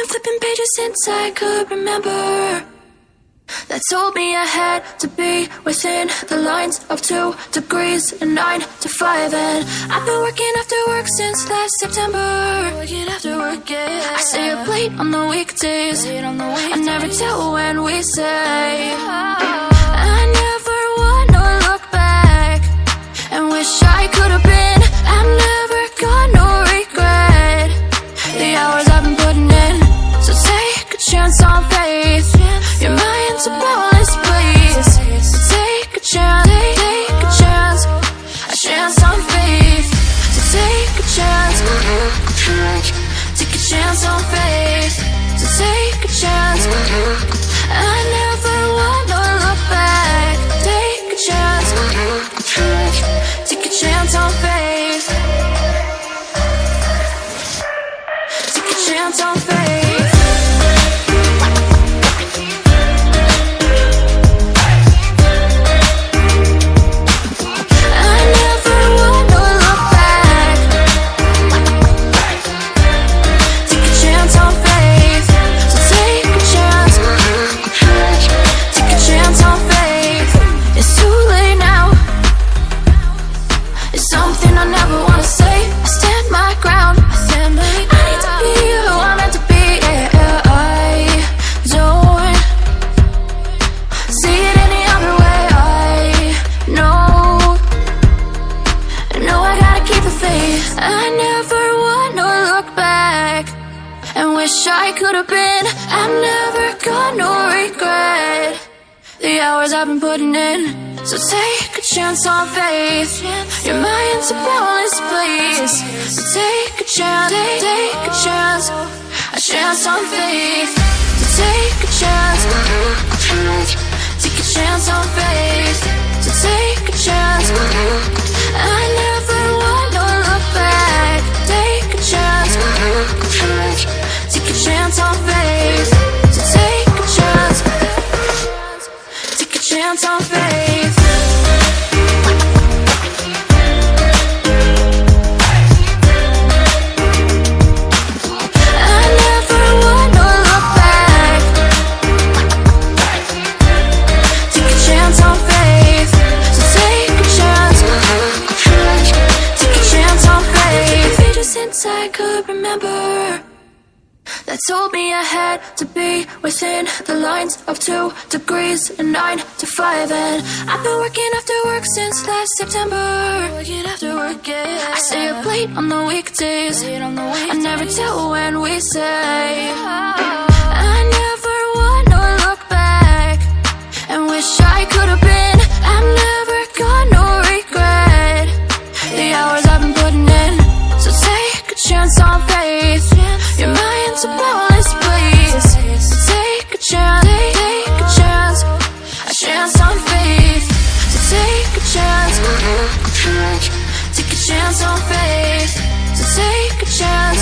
been flipping pages since I could remember, that told me I had to be within the lines of 2 degrees and 9 to 5. And I've been working after work since last September. Working after work, yeah. I stay up late on the weekdays. I never tell when we say. I never wanna look back and wish I could have been. I've never got no regret. The hours I've been putting in, so take a chance on faith. Your mind's a boundless place. So take a chance, take a chance, a chance on faith. So take a chance, take a chance on faith. So take a chance. I never wanna look back. Take a chance, take a chance on faith. Take a chance on faith. I could have been. I've never got no regret. The hours I've been putting in, so take a chance on faith. Your mind's a boundless place. So take a chance, take a chance, a chance on faith. So take a chance, take a chance on faith. So take a chance. I never wanna look back. Take a chance. Take a chance on faith. So take a chance. Take a chance on faith. I never wanna look back. Take a chance on faith. So take a chance. Take a chance on faith. Pages since I could remember, that told me I had to be within the lines of 2 degrees and 9 to 5. And I've been working after work since last September. Working after work, yeah. I stay up late on the weekdays. I never tell when we say. I never wanna look back and wish I could have been. I've never got no regret. The hours I've been putting in, so take a chance on faith. Your mind's a boundless place. So take a chance, take a chance, a chance on faith. So take a chance, take a chance on faith. So take a chance.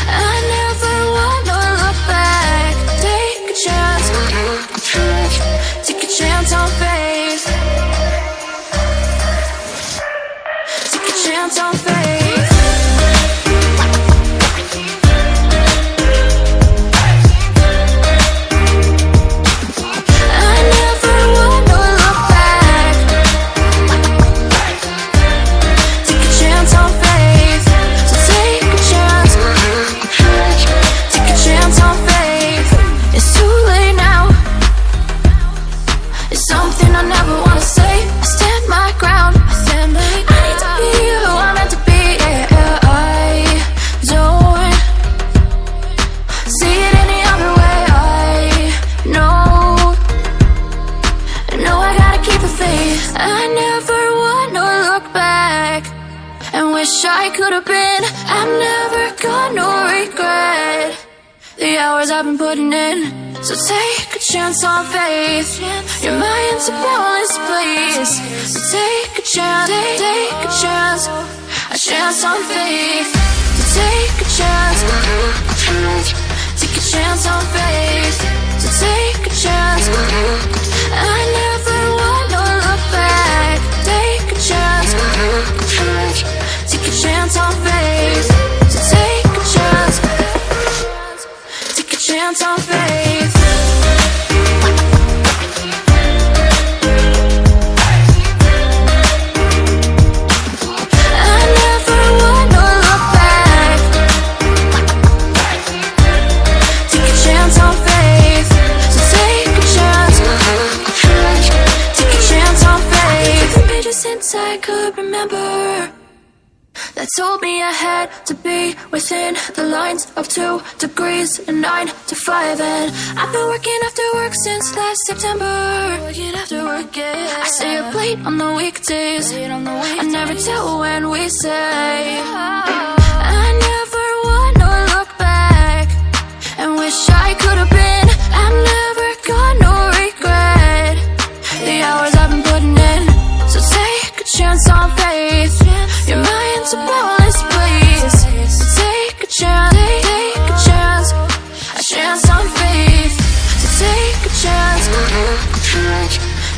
I never wanna look back. Take a chance, take a chance on faith. Take a chance on faith. I never wanna look back and wish I could have been. I've never got no regret. The hours I've been putting in, so take a chance on faith. Your mind's a boundless place. So take a chance, take a chance, a chance on faith. So take a chance, take a chance on faith. So take a chance. I never wanna look back. Take a chance, take a chance on faith. So take a chance, chance on faith. I never wanna look back. Take a chance on faith. So take a chance. Take a chance on faith. The pages since I could remember that told me I had to be within the lines of 2 degrees and 9 to 5. And I've been working after work since last September. Working after work, yeah. I stay up late on the weekdays. I never tell when we say. I never wanna look back and wish I could have been. I'm never gonna regret the hours I've been putting in. So take a chance on faith. Your mind's a boundless place. So take a chance, take a chance on faith. So take a chance,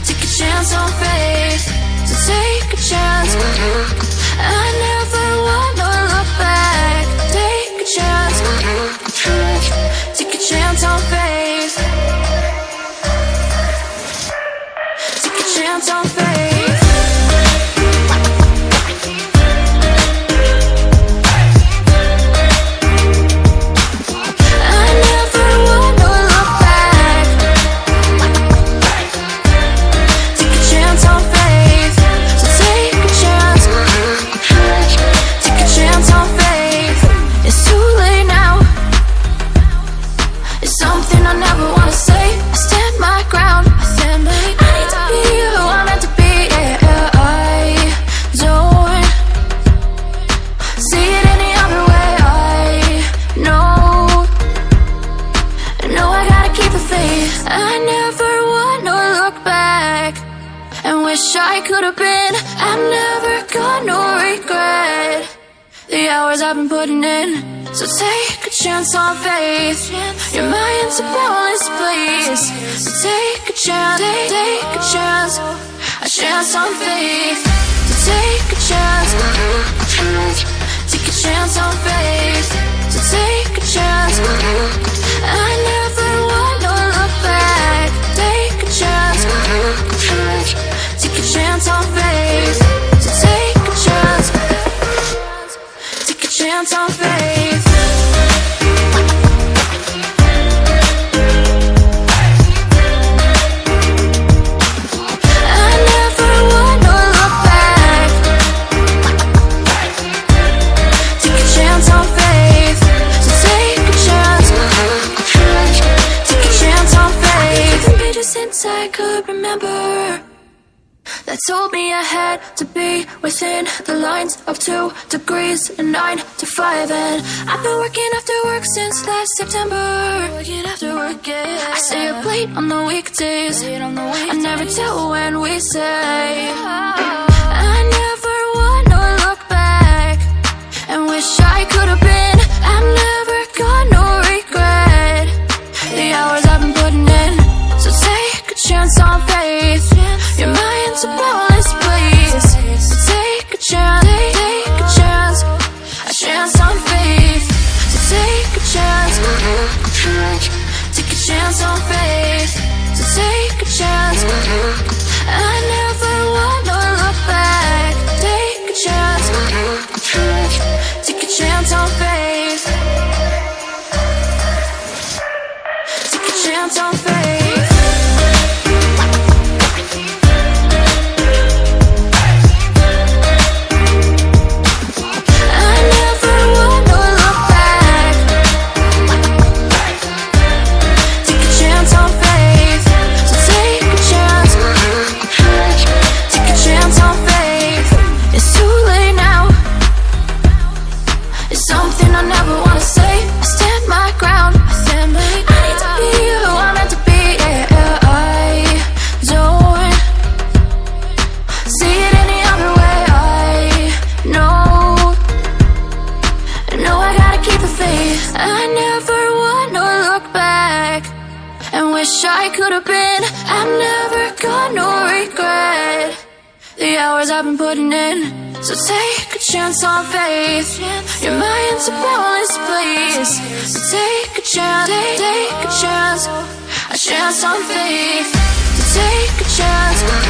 take a chance on faith. So take a chance. I never wanna look back. Take a chance, take a chance on faith. Take a chance on faith. I never wanna look back and wish I could have been. I'm never gonna regret the hours I've been putting in. So take a chance on faith. Your mind's a boundless place. So take a chance, take a chance on faith. So take a chance, take a chance on faith. So take a chance. I never wanna look back. Take a chance, take a chance on faith. So take a chance, take a chance on faith. I never wanna look back. Take a chance on faith. So take a chance, take a chance on faith. The pages since I could remember that told me I had to be within the lines of 2 degrees and 9 to 5. And I've been working after work since last September. Working after work, yeah. I stay up late on the weekdays. I never tell when we say. I never wanna look back and wish I could have been. I'm never gonna regret the hours I've been putting in. So take a chance on faith. Your mind's a boundless place. So take a chance, take a chance on faith. So take a chance, take a chance on faith. So take a chance. I never wanna look back. Take a chance, take a chance on faith. Take a chance on faith. I never wanna look back and wish I could have been. I'm never gonna regret the hours I've been putting in. So take a chance on faith. Your mind's a boneless place. So take a chance, take a chance on faith. So take a chance.